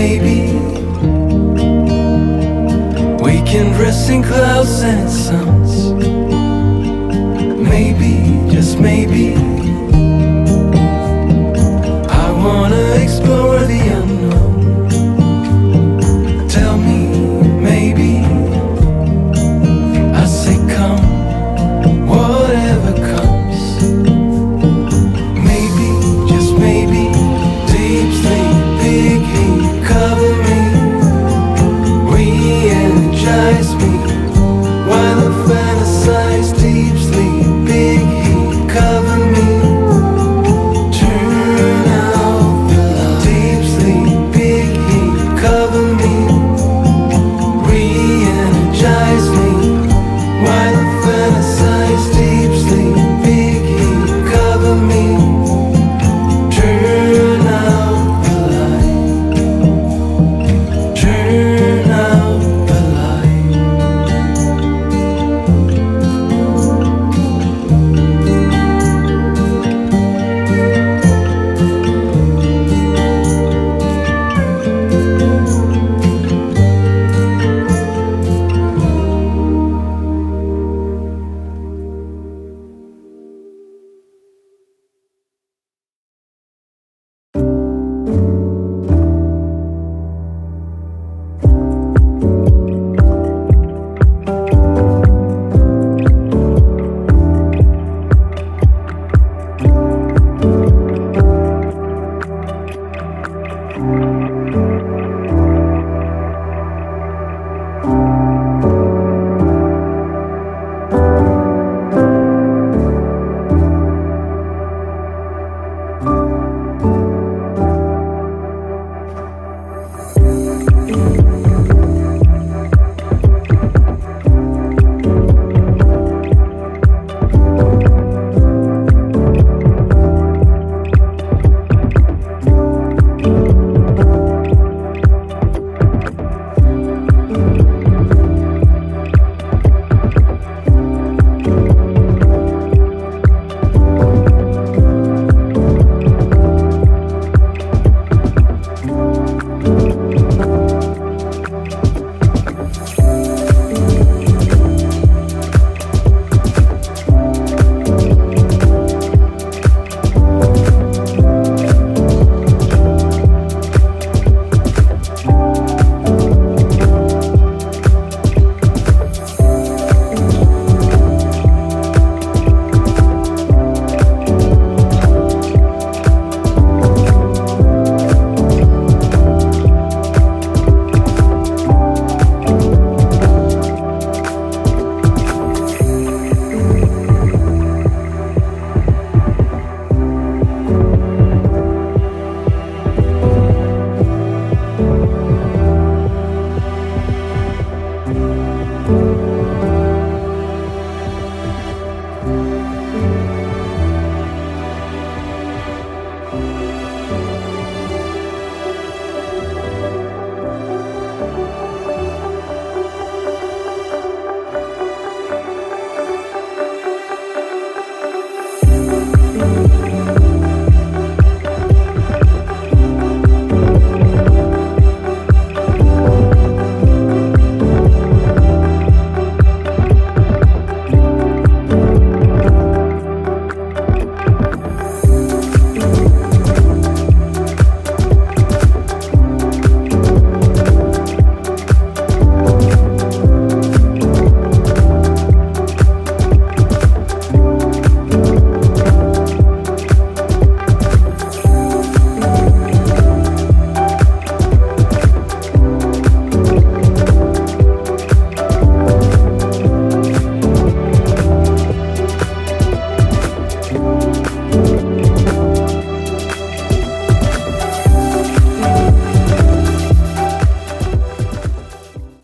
maybe we can rest in clouds and suns. Maybe, just maybe, I wanna explore the unknown. Tell me, maybe, I say come, whatever comes. Maybe, just maybe, deep sleep, big heat, cover me, re-energize me, while I fantasize. Deep sleep, big heat, cover me, turn out the light. Deep sleep, big heat, cover me, re-energize me, while I fantasize. Deep sleep, big heat, cover me, turn out the light. Turn out the light.